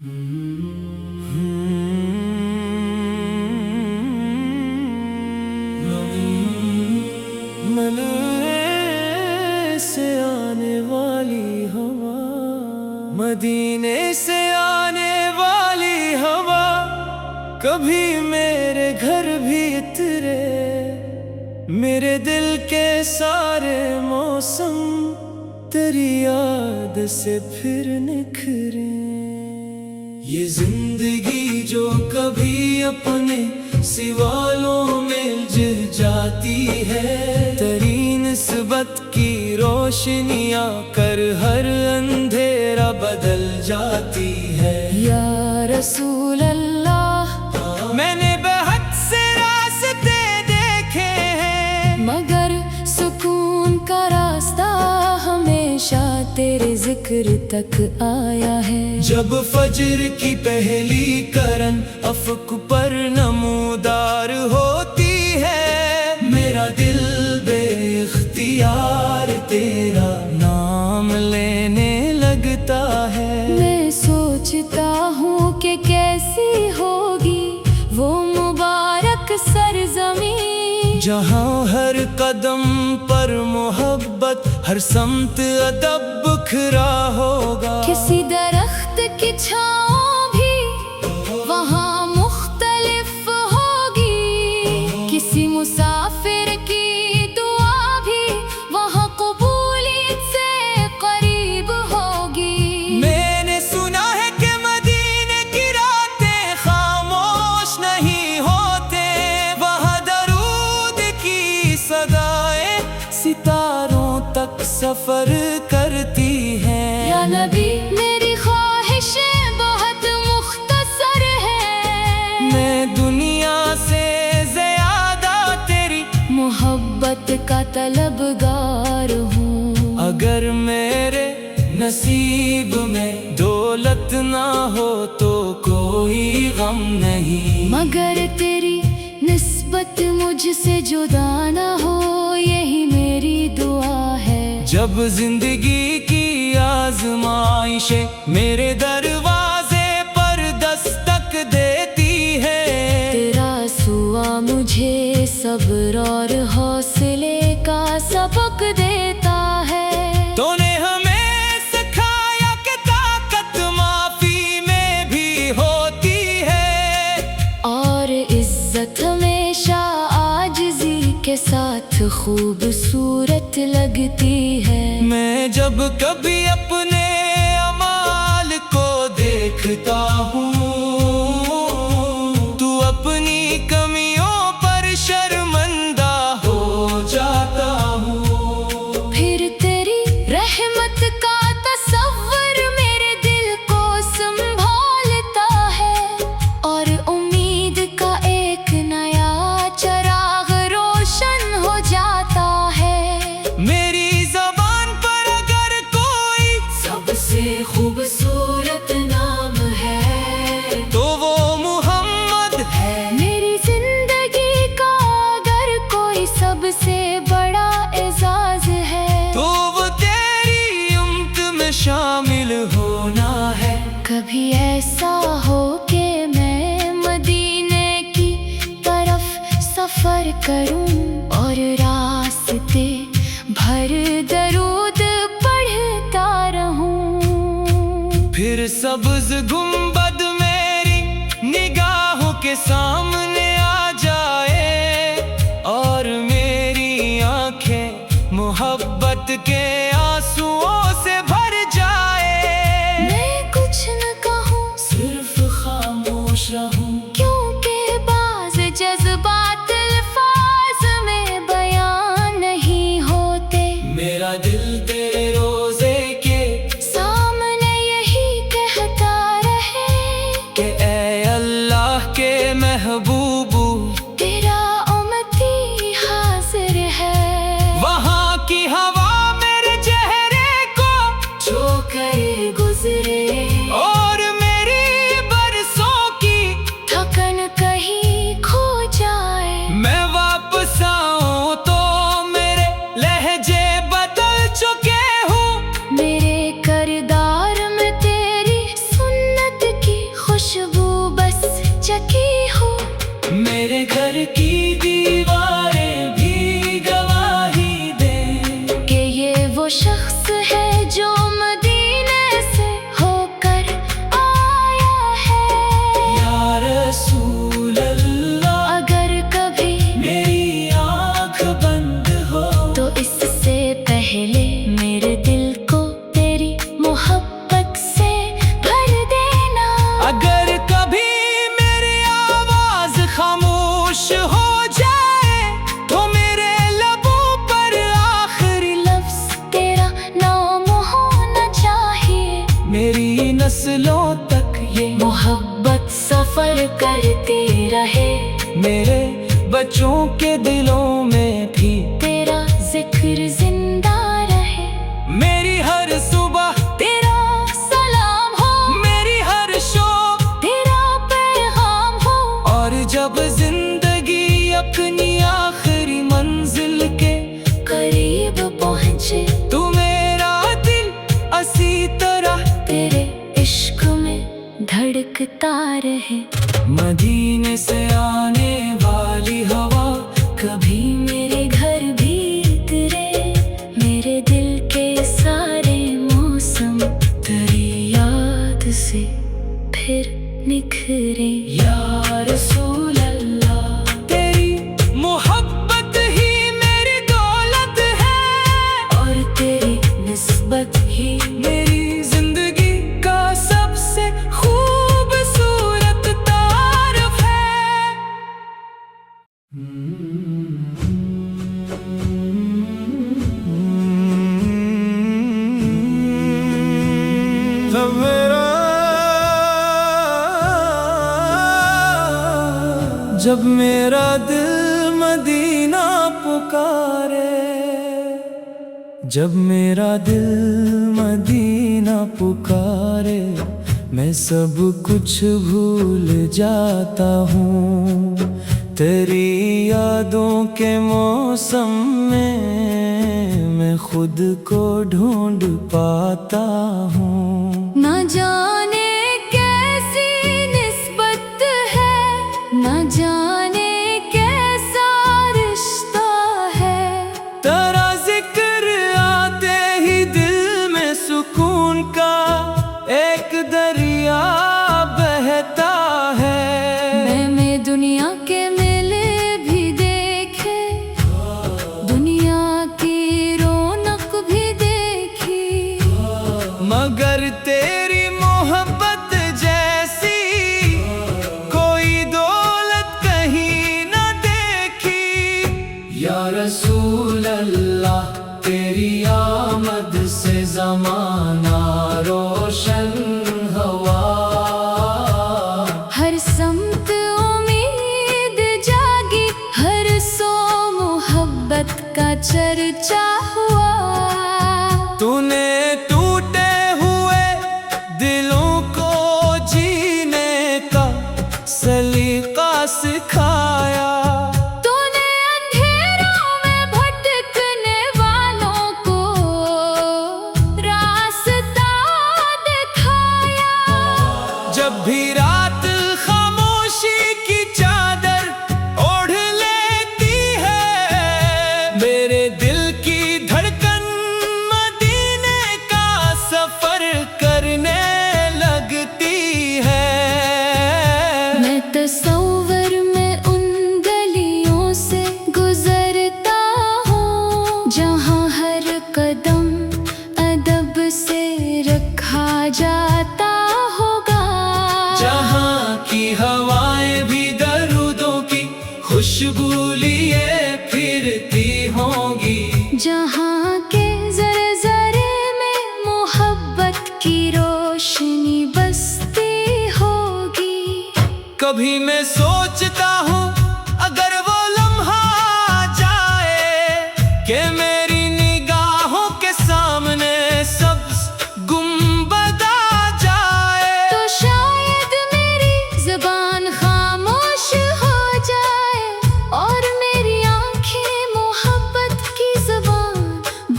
مدینے سے آنے والی ہوا، مدینے سے آنے والی ہوا، کبھی میرے گھر بھی اترے، میرے دل کے سارے موسم تیری یاد سے پھر نکھرے۔ یہ زندگی جو کبھی اپنے سوالوں میں الجھ جاتی ہے، تیری نسبت کی روشنیاں کر ہر اندھیرا بدل جاتی ہے۔ یا رسول اللہ، میں نے بہت سے راستے دیکھے ہیں، مگر سکون کا راستہ ہمیشہ تیرے ذکر تک آیا ہے۔ جب فجر کی پہلی کرن افق پر نمودار ہوتی ہے، میرا دل بے اختیار تیرا نام لینے لگتا ہے۔ میں سوچتا ہوں کہ کیسی ہوگی وہ مبارک سرزمین، جہاں ہر قدم پر محبت، ہر سمت ادب بکھرا ہوگا۔ کسی درخت کی چھاؤں بھی وہاں مختلف ہوگی، کسی مسافر کی دعا بھی وہاں قبولیت سے قریب ہوگی۔ میں نے سنا ہے کہ مدینے کی راتیں خاموش نہیں ہوتے، وہاں درود کی صدائیں ستاروں تک سفر کرتی ہیں۔ یا نبی، میری خواہشیں بہت مختصر ہیں، میں دنیا سے زیادہ تیری محبت کا طلبگار ہوں۔ اگر میرے نصیب میں دولت نہ ہو تو کوئی غم نہیں، مگر تیری نسبت مجھ سے جدا نہ ہو، یہی میری دعا ہے۔ جب زندگی کی آزمائشیں میرے دروازے پر دستک دیتی ہے، تیرا سوا مجھے صبر اور حوصلے کا سبق دیتا ہے۔ تو نے ہمیں سکھایا کہ طاقت معافی میں بھی ہوتی ہے، اور عزت ہمیشہ عاجزی کے ساتھ خوبصورت لگتی ہے۔ میں جب کبھی اپنے اعمال کو دیکھتا ہوں تو اپنی کمیوں پر شرمندہ ہو جاتا ہوں۔ پھر تیری رحمت کا تصور میرے دل کو سنبھالتا ہے، اور امید کا ایک نیا چراغ روشن ہو جاتا ہے۔ میری زبان پر اگر کوئی سب سے خوبصورت نام ہے تو وہ محمد ہے، میری زندگی کا اگر کوئی سب سے بڑا اعزاز ہے تو وہ تیری امت میں شامل ہونا ہے۔ کبھی ایسا ہو کہ میں مدینے کی طرف سفر کروں اور راستے بھر درود پڑھتا رہوں، پھر سبز گنبد میری نگاہوں کے سامنے آ جائے، اور میری آنکھیں محبت کے آنسوؤں سے بھر جائے۔ میں کچھ نہ کہوں، صرف خاموش رہوں، کیونکہ بعض جذبات الفاظ میں بیان نہیں ہوتے۔ میرا دل تیرے روزے کے سامنے یہی کہتا رہے کہ اے اللہ کے محبوب، تیرا امتی حاضر ہے۔ وہاں کی ہوا میرے چہرے ये मोहब्बत सफर करती रहे। मेरे बच्चों के दिलों में भी तेरा जिक्र जिंदा रहे। मेरी हर सुबह तेरा सलाम हो, मेरी हर शौक तेरा पैगाम हो। और जब जिंदगी अपनी आखिरी मंजिल के करीब पहुँचे तू मेरा दिल इसी तरह तेरे इश्क में धड़कता रहे। मदीने से आने वाली हवा कभी मेरे घर भी उतरे, मेरे दिल के सारे मौसम तेरी याद से फिर निखरे। या रसूल अल्लाह, तेरी मोहब्बत ही मेरी दौलत है और तेरी निस्बत ही मेरी जिंदगी का सबसे खूबसूरत तारफ है। जब मेरा दिल मदीना पुकारे, जब मेरा दिल मदीना पुकारे, मैं सब कुछ भूल जाता हूँ। तेरी यादों के मौसम में मैं खुद को ढूंढ पाता हूँ। न जाने कैसी निस्बत है, न जाने कैसा रिश्ता है। तेरा जिक्र आते ही दिल में सुकून का एक दरिया बहता है। मैं दुनिया के मेले भी देखे, दुनिया की रौनक भी देखी, मगर तेरी मोहब्बत जैसी कोई दौलत कहीं न देखी। या रसूल अल्लाह, तेरी आमद से ज़माना रोशन हुआ। हर समत उम्मीद जागी, हर सो मोहब्बत का चर्चा हुआ। तूने टूटे हुए दिलों को जीने का सलीका सिखाया। तूने अंधेरों में भटकने वालों को रास्ता दिखाया। जब भी रात खामोशी की चादर ओढ़ लेती है, मेरे दिल की धड़कन मदीने का सफर करने लगती है। मैं तस्वर में उन गलियों से गुजरता हूँ, जहाँ हर कदम अदब से रखा जाता होगा। जहाँ की हवाएं भी दरूदों की खुशबू लिए फिरती होंगी। जहाँ के जरे जरे में मोहब्बत की रोशनी बसती होगी। कभी मैं सोचता हूँ अगर वो लम्हा आ जाए कि मेरी निगाहों के सामने सब गुंबद आ जाए, तो शायद मेरी जुबान खामोश हो जाए और मेरी आंखें मोहब्बत की जुबान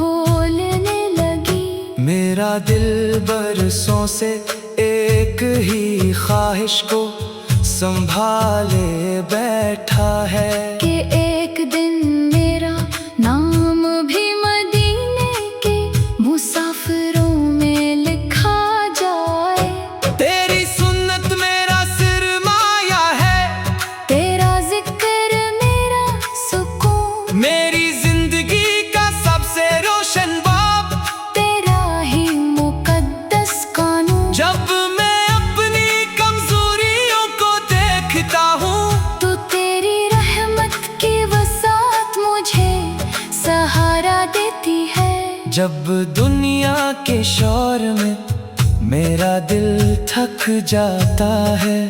बोलने लगी। मेरा दिल बरसों से एक ही ख्वाहिश को संभाले बैठा है कि एक दिन मेरा नाम भी मदीने के मुसाफिरों में लिखा जाए। तेरी सुन्नत मेरा सिरमाया है, तेरा जिक्र मेरा सुकून, मेरी जिंदगी का सबसे रोशन बाब, तेरा ही मुकद्दस कानून। जब मैं अपनी कमजोरियों को देखता हूँ, तो तेरी रहमत की वसात मुझे सहारा देती है। जब दुनिया के शोर में میرا دل تھک جاتا ہے.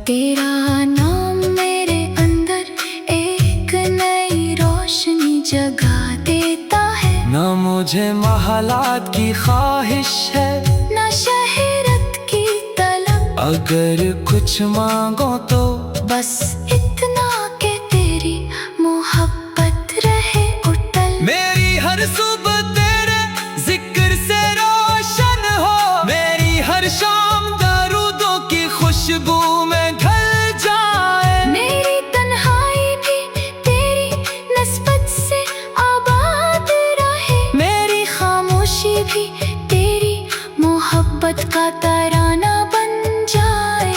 تیرا نام میرے اندر ایک نئی روشنی جگا دیتا ہے. نہ مجھے محلات کی خواہش ہے، نہ شہرت کی طلب، اگر کچھ مانگو تو بس اتنا کہ تیری محبت رہے اٹل. میری ہر صبح تیرے ذکر سے روشن ہو، میری ہر شام درودوں کی خوشبو میں ڈھل جائے. میری تنہائی بھی تیری نسبت سے آباد رہے، میری خاموشی بھی تیری محبت کا ترانہ بن جائے.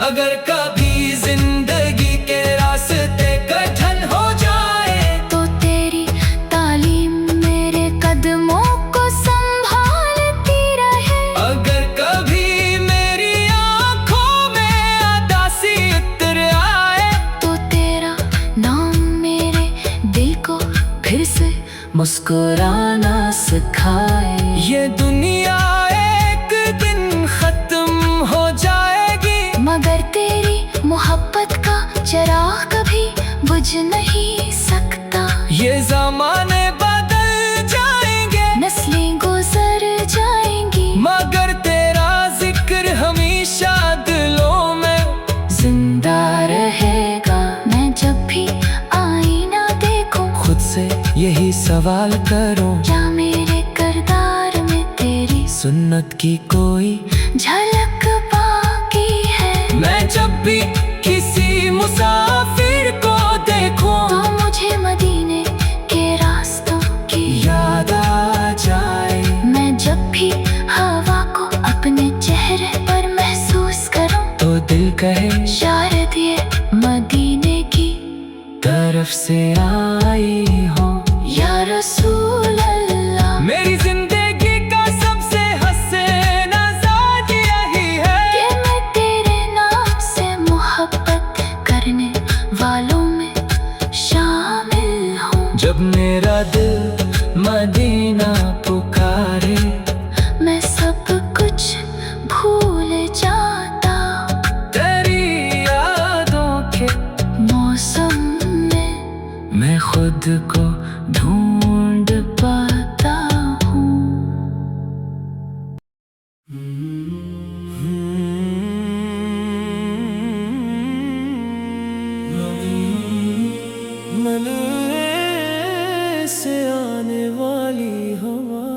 اگر کبھی زندگی کے راستے کٹھن ہو جائے تو تیری تعلیم میرے قدموں کو سنبھالتی رہے. اگر کبھی میری آنکھوں میں اداسی اتر آئے تو تیرا نام میرے دل کو پھر سے مسکرانا سکھائے. یہ دنیا ایک دن ختم ہو جائے گی، مگر تیری محبت کا چراغ کبھی بجھ نہیں سکتا. یہ زمانے بدل جائیں گے، نسلیں گزر جائیں گی، مگر تیرا ذکر ہمیشہ دلوں میں زندہ رہے گا. میں جب بھی آئینہ دیکھوں خود سے یہی سوال کروں، کیا میرے کردار میں تیری سنت کی کوئی جھلک باقی ہے. میں جب بھی کسی مسافر کو دیکھوں تو مجھے مدینے کے راستوں کی یاد آ جائے. میں جب بھی ہوا کو اپنے چہرے پر محسوس کروں تو دل کہے شاید یہ مدینے کی طرف سے آئی ہو. یا رسول اللہ. میری زندگی کا سب سے حسین آزاد یہی ہے کہ میں تیرے نام سے محبت کرنے والوں میں شامل ہوں. جب میرا دل مدینہ پکارے میں سب کچھ بھول جاتا تیری یادوں کے موسم میں خود کو ڈھونڈ پاتا ہوں. مدینے سے آنے والی ہوا،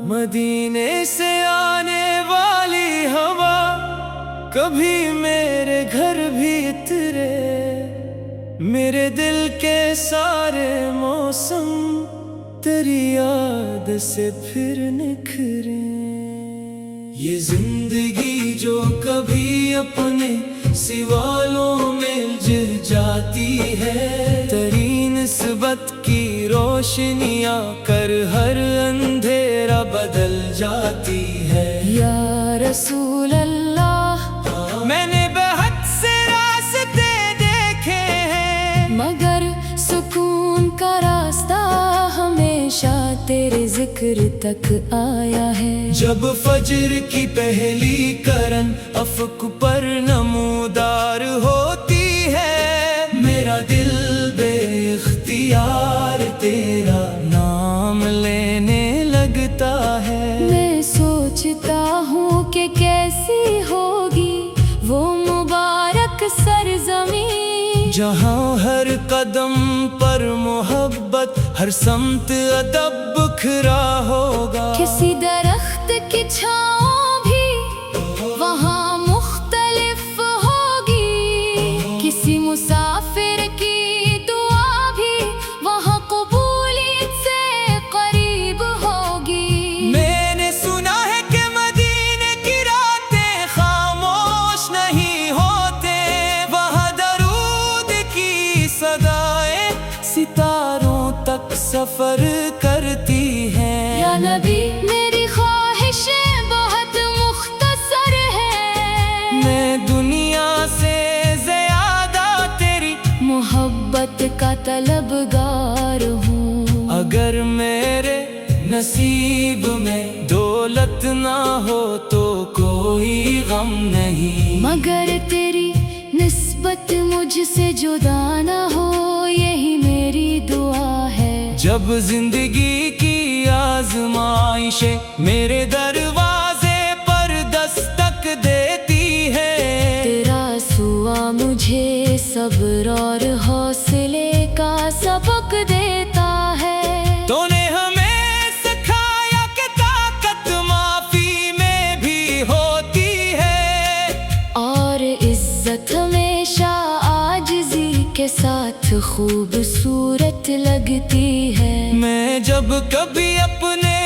مدینے سے آنے والی ہوا، کبھی میرے گھر بھی اترے، میرے دل کے سارے موسم تیری یاد سے پھر نکھرے. یہ زندگی جو کبھی اپنے سوالوں میں الجھ جاتی ہے، تیری نسبت کی روشنیاں کر ہر اندھیرا بدل جاتی ہے. یا رسول اللہ. میں نے بہت سے راستے دیکھے ہیں، مگر سکون کا راستہ ہمیشہ تیرے ذکر تک آیا ہے. جب فجر کی پہلی کرن افق پر نمودار ہوتی ہے، میرا دل بے اختیار تیرا نام لینے لگتا ہے. میں سوچتا ہوں کہ کیسی ہوگی وہ مبارک سرزمین، جہاں ہر قدم پر محبت، ہر سمت ادب بکھرا ہوگا. کسی درخت کی چھاؤں بھی وہاں مختلف ہوگی، کسی مسافر کی دعا بھی وہاں قبولیت سے قریب ہوگی. میں نے سنا ہے کہ مدینے کی راتیں خاموش نہیں ہوتے، وہاں درود کی صدائیں ستاروں تک سفر کرتی ہیں. یا نبی میری خواہشیں بہت مختصر ہیں، میں دنیا سے زیادہ تیری محبت کا طلبگار ہوں. اگر میرے नसीब में दौलत ना हो तो कोई गम नहीं, मगर तेरी निस्बत मुझसे जुदा ना हो यही मेरी दुआ है। जब जिंदगी की आजमाइशें मेरे दरवाजे पर दस्तक देती है, तेरा सुआ मुझे सब्र और हौसले का सबक देता है। तूने हमें सिखाया कि ताकत माफी में भी होती है, और इज्जत हमेशा आजिज़ी के साथ खूबसूरत लगती है। मैं जब कभी अपने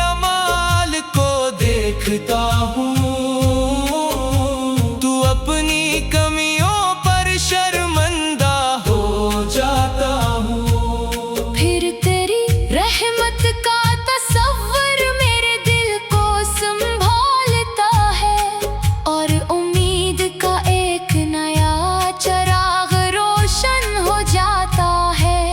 अमाल को देखता हूँ, तू अपनी कमियों पर शर्मिंदा हो जाता हूँ। फिर तेरी रहमत का तसव्वुर मेरे दिल को संभालता है, और उम्मीद का एक नया चराग रोशन हो जाता है।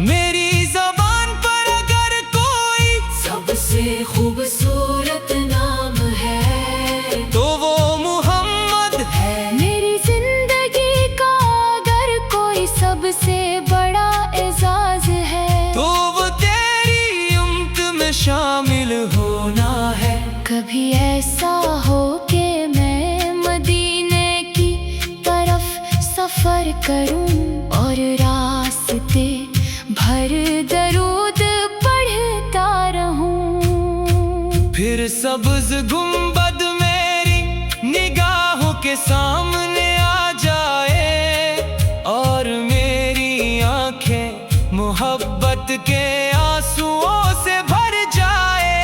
मेरी ज़बान पर अगर कोई सबसे खूबसूरत नाम है तो वो मोहम्मद है। मेरी जिंदगी का अगर कोई सबसे बड़ा एजाज है तो वो तेरी उम्मत में शामिल होना है। कभी ऐसा हो कि मैं मदीने की तरफ सफर करूं और रास्ते भर दरूद पढ़ता रहूं। फिर सब्ज गुंबद मेरी निगाहों के सामने आ जाए, और मेरी आंखें मोहब्बत के आंसुओं से भर जाए।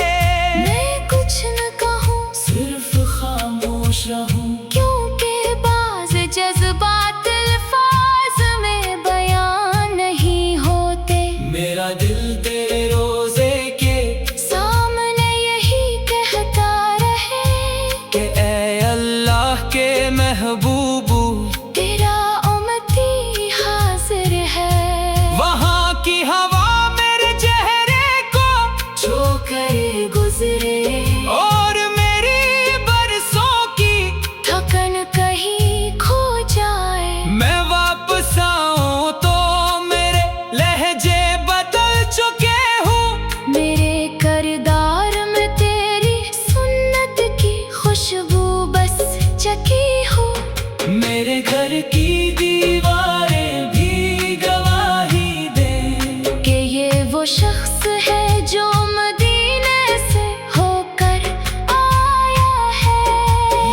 मैं कुछ न कहूं सिर्फ खामोश रहूं, क्योंकि बाज़ जज्बात अल्फाज में बयान नहीं होते। मेरा दिल तेरे रोजे के सामने यही कहता रहे कि ऐ अल्लाह के महबूबू, तेरा उम्मती हाजिर है। वहाँ की हवा मेरे चेहरे को जो करे गुजरे और मेरी बरसों की थकन कहीं खो जाए। मैं वापस आऊं तो मेरे लहजे बदल चुके हूँ। मेरे करदार में तेरी सुन्नत की खुशबू बस चकी हो। मेरे घर की दीवारें भी गवाही दे कि ये वो शख्स है जो मदीने से होकर आया है।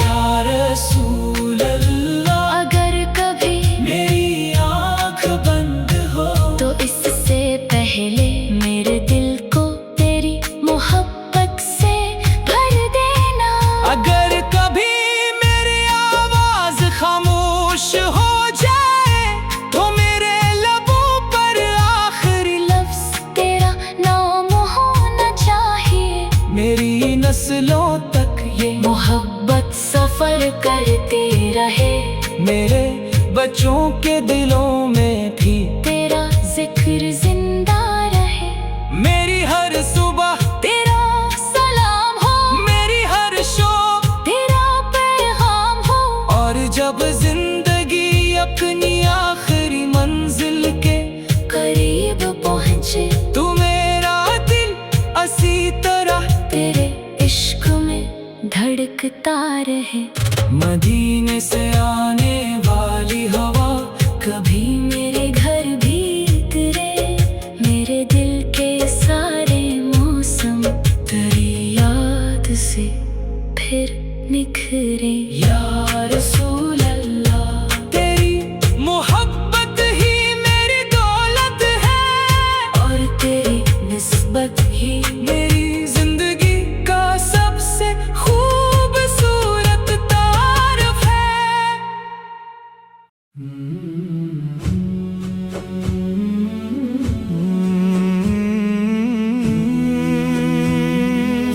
या रसूल अल्लाह, अगर कभी मेरी आँख बंद हो तो इससे पहले मेरे दिल को तेरी मोहब्बत से भर देना। अगर कभी मेरी आवाज खामोश हो जाए तो मेरे लबों पर आखिरी लफ्ज तेरा नाम होना चाहिए। मेरी नस्लों तक ये मोहब्बत सफर करती रहे, मेरे बच्चों के दिलों में भी तेरा जिक्र जिंदा रहे। मेरी हर सुबह तेरा सलाम हो, मेरी हर शो तेरा पैगाम हो। और जब जिंदगी अपनी आखिरी मंजिल के करीब पहुँचे तू मेरा दिल असी तरह तेरे इश्क में धड़कता रहे। मदीने से आने वाली हवा कभी मेरे घर भी उतरे, मेरे दिल के सारे मौसम तेरी याद से फिर निखरे। या रसूल अल्लाह, तेरी मोहब्बत ही मेरी दौलत है, और तेरी निस्बत ही मेरी जिंदगी का सबसे खूबसूरत तारफ है।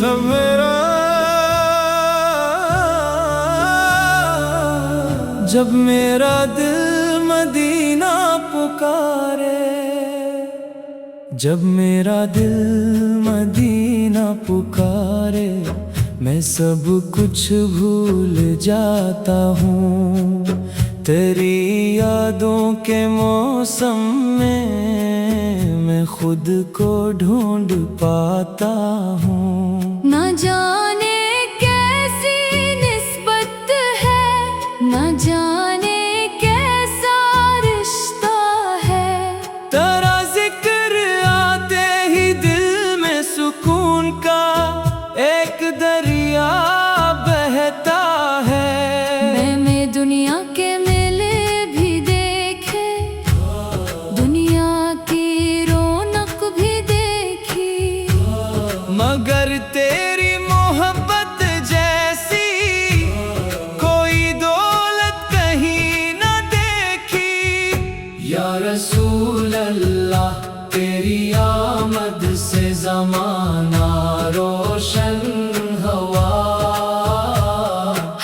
जब मेरा जब मेरा दिल मदीना पुकारे, जब मेरा दिल मदीना نہ پکارے میں سب کچھ بھول جاتا ہوں، تیری یادوں کے موسم میں خود کو ڈھونڈ پاتا ہوں۔ نہ جانے کیسی نسبت ہے، نہ جانے کیسا رشتہ ہے، تیرا ذکر آتے ہی دل میں سکون کا ایک دریا بہتا ہے۔ میں دنیا کے میلے بھی دیکھے، دنیا کی رونق بھی دیکھی، مگر تیری محبت جیسی کوئی دولت کہیں نہ دیکھی۔ یا رسول اللہ تیری آمد سے زمانہ روشن ہوا،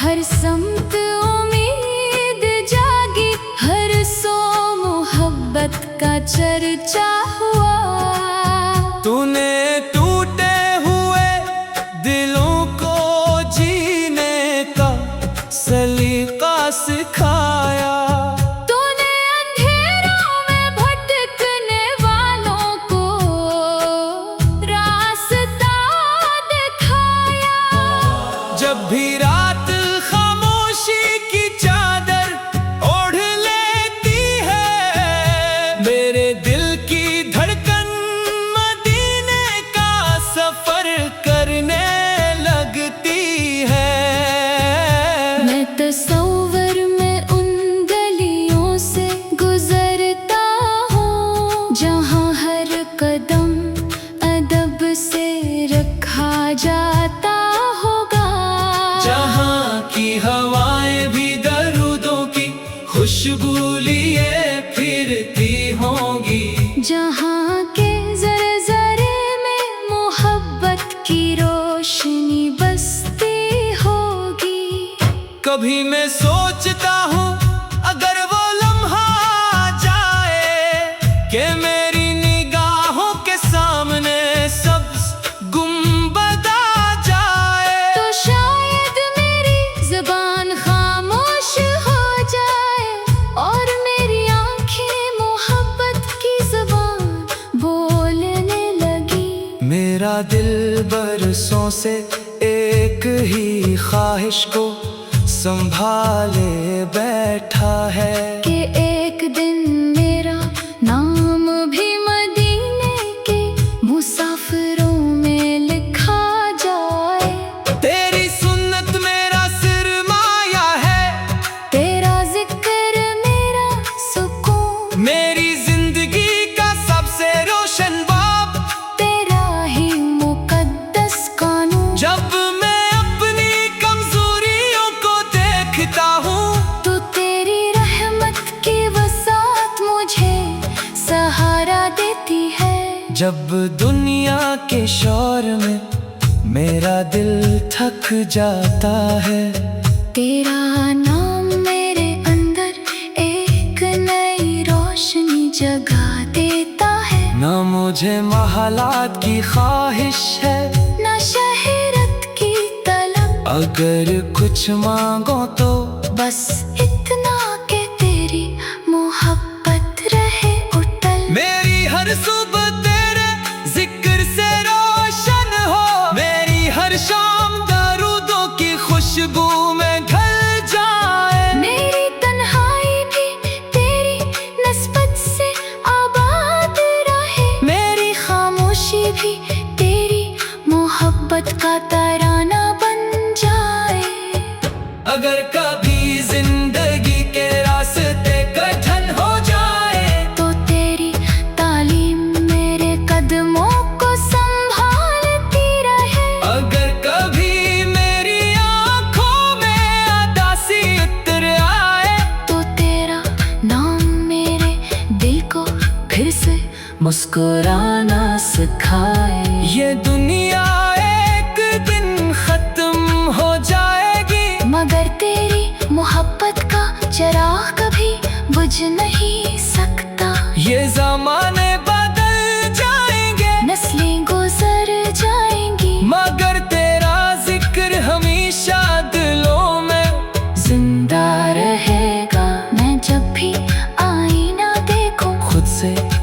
ہر سمت امید جاگی، ہر سو محبت کا چرچا ہوا۔ تو نے ٹوٹے ہوئے دلوں کو جینے کا سلیقہ سکھایا، تو نے اندھیروں میں بھٹکنے والوں کو راستہ دکھایا۔ جب بھی رات خاموشی کی چادر اوڑھ لیتی ہے، میرے دل کی دھڑکن مدینے کا سفر کرنے لگتی ہے۔ میں تصور میں ان گلیوں سے گزرتا ہوں، جہاں ہر قدم ادب سے رکھا جاتا ہوگا، جہاں کی ہوائیں بھی درودوں کی خوشبو لیے پھرتی ہوں گی، جہاں کے ذرے ذرے میں محبت کی روشنی بستی ہوگی۔ کبھی میں سوچتا ہوں اگر وہ لمحہ آ جائے کہ میری نگاہوں کے سامنے سبز گنبد آ جائے، تو شاید میری زبان خاموش ہو جائے اور میری آنکھیں محبت کی زبان بولنے لگی۔ میرا دل برسوں سے ایک ہی خواہش کو سنبھالے بیٹھا ہے، کہ ایک دن میرا نام بھی مدینے کے مسافروں میں لکھا جائے۔ تیری سنت میرا سرمایہ ہے، تیرا ذکر میرا سکون، میری زندگی کا سب سے روشن باب، تیرا ہی مقدس قانون۔ جب میں اپنی کمزوریوں کو دیکھتا ہوں تو تیری رحمت کی وسعت مجھے سہارا دیتی ہے۔ جب دنیا کے شور میں میرا دل تھک جاتا ہے، تیرا نام میرے اندر ایک نئی روشنی جگا دیتا ہے۔ نہ مجھے محلات کی خواہش ہے، نہ شہرت کی طلب، اگر کچھ مانگو تو بس اتنا کہ تیری محبت رہے اٹل۔ میری ہر صبح تیرے ذکر سے روشن ہو، میری ہر شام درودوں کی خوشبو میں ڈھل جائے، میری تنہائی بھی تیری نسبت سے آباد رہے، میری خاموشی بھی تیری محبت کا ترانہ بن جائے۔ اگر کبھی زندگی کے راستے کٹھن ہو جائے، تو تیری تعلیم میرے قدموں کو سنبھالتی رہے، اگر کبھی میری آنکھوں میں اداسی اتر آئے، تو تیرا نام میرے دل کو پھر سے مسکرانا سکھائے۔ یہ دنیا ایک دن ختم ہو جائے گی، مگر تیری محبت کا چراغ کبھی بجھ نہیں سکتا۔ یہ زمانے بدل جائیں گے، نسلیں گزر جائیں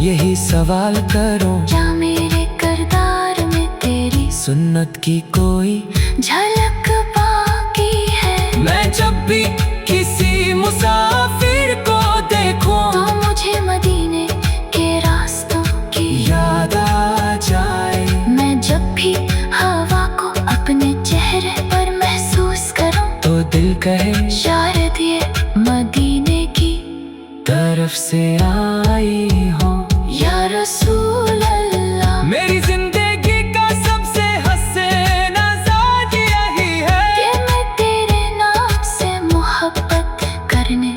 यही सवाल करूं, क्या मेरे किरदार में तेरी सुन्नत की कोई झलक बाकी है? मैं जब भी किसी मुसाफिर को देखूं तो मुझे मदीने के रास्तों की याद आ जाए। मैं जब भी हवा को अपने चेहरे पर महसूस करूं तो दिल कहे शायद ये मदीने की तरफ से आई हो। या रसूल अल्लाह, मेरी जिंदगी का सबसे हसीन आजाद यही है कि मैं तेरे नाम से मोहब्बत करने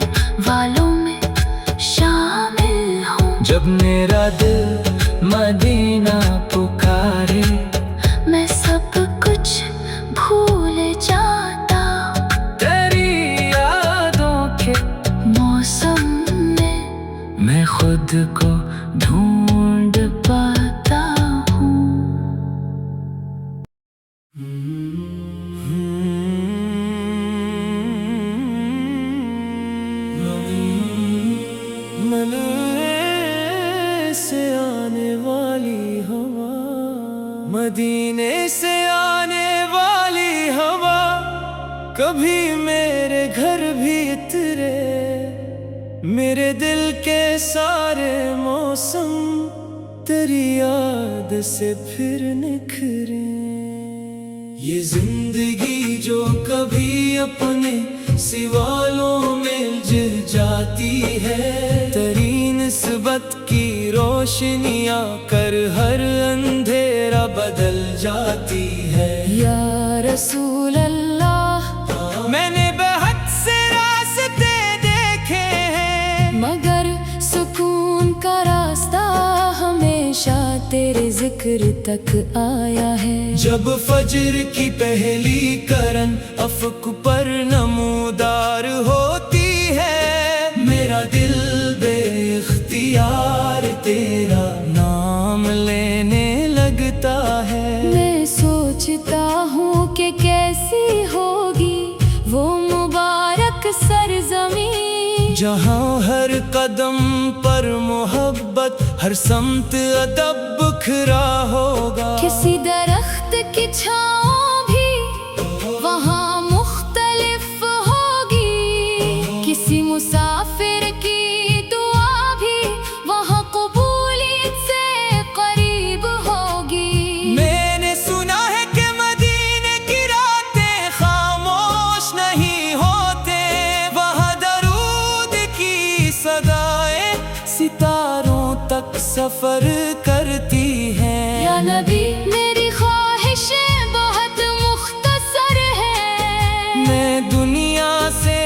वालों में शामिल हूँ। जब मेरा दिल मदीना पुकारे, मैं सब कुछ भूल जाता तेरी यादों के मौसम में मैं खुद को ढूंढ पाता हूँ। मदीने से आने वाली हवा, मदीने से आने वाली हवा कभी मेरे घर भी उतरे, मेरे दिल के सारे मौसम तेरी याद से फिर निखरे। ये जिंदगी जो कभी अपने सिवालों में जिल जाती है, तेरी निस्बत की रोशनियां कर हर अंधेरा बदल जाती है। या रसूल अल्लाह, मैंने बहुत से रास्ते देखे हैं, मगर सुकून का रास्ता हमेशा तेरे जिक्र तक आया है। जब फजर की पहली करन अफक पर नमूदार होती है, मेरा दिल बेइख्तियार तेरा नाम लेने लगता है। मैं सोचता हूँ कि कैसी होगी वो मुबारक सरजमीं, जहाँ हर कदम पर मोहब्बत, हर समत अदब बिखरा होगा। किसी दरख्त की छाँव भी वहाँ मुख्तलिफ होगी, किसी मुसाफिर की दुआ भी वहाँ कबूलियत से करीब होगी। मैंने सुना है कि मदीने की रातें खामोश नहीं होते, वहाँ दरूद की सदाएं सितारों तक सफर करती हैं। या नबी, मेरी ख्वाहिशें बहुत मुख्तसर है, मैं दुनिया से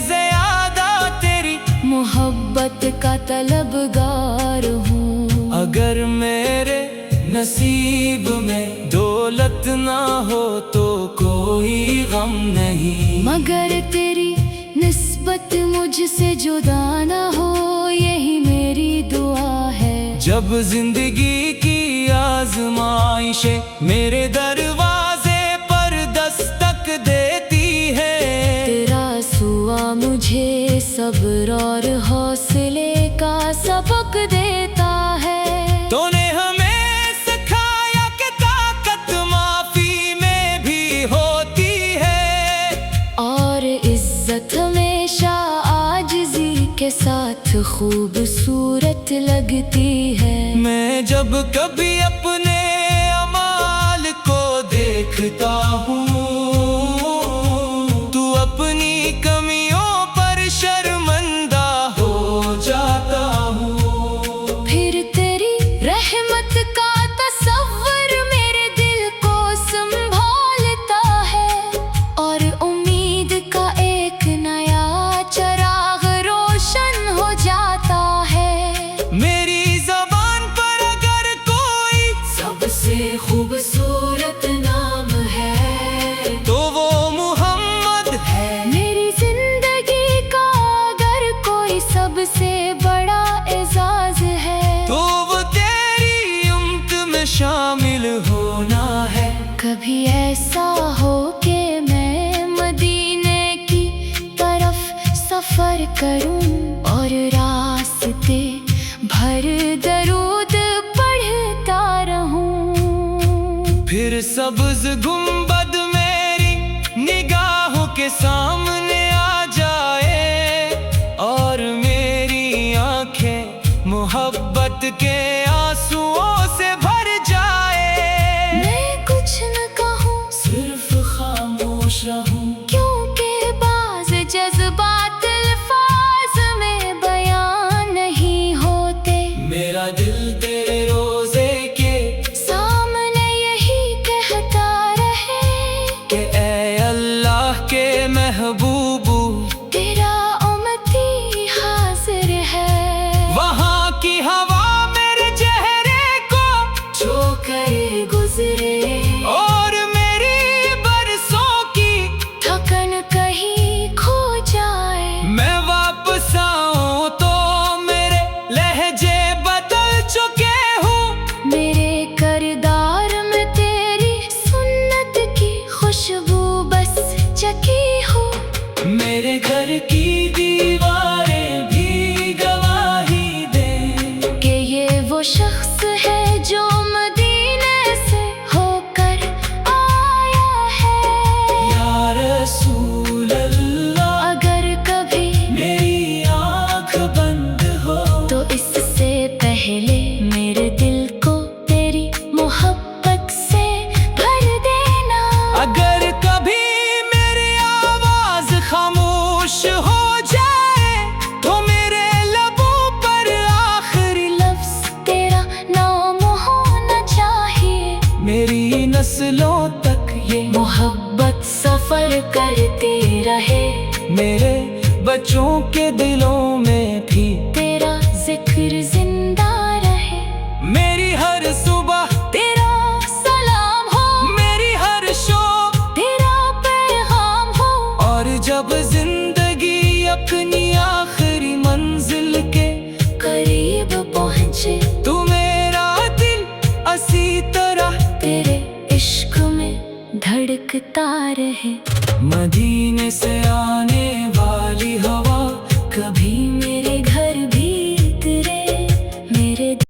ज्यादा तेरी मोहब्बत का तलबगार हूँ। अगर मेरे नसीब में दौलत ना हो तो कोई गम नहीं, मगर तेरी निस्बत मुझसे जुदा ना हो, यही मेरी दुआ है। जब जिंदगी की आजमाइशें मेरे दरवाजे पर दस्तक देती है, तेरा सुआ मुझे सब्र और हौसले का सबक देता है। तूने हमें सिखाया कि ताकत माफी में भी होती है, और इज्जत हमेशा आजिज़ी के साथ खूबसूरत लगती है। मैं जब कभी अपने अमाल को देखता हूँ, तू अपनी कमियों पर शर्मिंदा हो जाता हूँ। फिर तेरी रहमत का तसव्वुर मेरे दिल को संभालता है, और उम्मीद का एक नया चराग रोशन हो जाता है। मेरी ज़बान पर अगर कोई सबसे खूबसूरत नाम है तो वो मोहम्मद है। मेरी जिंदगी का अगर कोई सबसे बड़ा एजाज है तो वो तेरी उम्मत में शामिल होना है। कभी ऐसा हो कि मैं मदीने की तरफ सफर करूं और रास्ते भर दरूं सब्ज गुंबद मेरी निगाहों के सामने आ जाए और मेरी आंखें मोहब्बत के आंसुओं से भर जाए। मैं कुछ न कहूँ, सिर्फ खामोश रहूं, क्योंकि बाज़ जज्बात अल्फाज में बयां नहीं होते। मेरा दिल तेरे रोजे के सामने यही कहता रहे कि ऐ अल्लाह के महबूबू, तेरा उम्मती हाजिर है। वहाँ की हवा मेरे चेहरे को जो करे गुजरे और मेरी बरसों की थकन कहीं खो जाए। मैं वापस आऊं तो मेरे लहजे बदल चुके हूँ। मेरे किरदार में तेरी सुन्नत की खुशबू बस चकी हो। मेरे घर की दीवारें भी गवाही दें कि ये वो शख्स है जो मदीने से होकर आया है। या रसूल अल्लाह, अगर कभी मेरी आँख बंद हो तो इससे पहले मेरे दिल को तेरी मोहब्बत से भर देना। अगर कभी मेरी आवाज खामोश हो जाए तो मेरे लबों पर आखिरी लफ्ज तेरा नाम होना चाहिए। मेरी नस्लों तक ये मोहब्बत सफर करती रहे, मेरे बच्चों के दिलों में भी तेरा जिक्र जिंदा रहे। मेरी हर सुबह तेरा सलाम हो, मेरी हर शो तेरा पैगाम हो। और जब जिंदगी अपनी आखिरी मंजिल के करीब पहुँचे तू मेरा दिल असी तरह तेरे इश्क में धड़कता रहे। मदीने से आने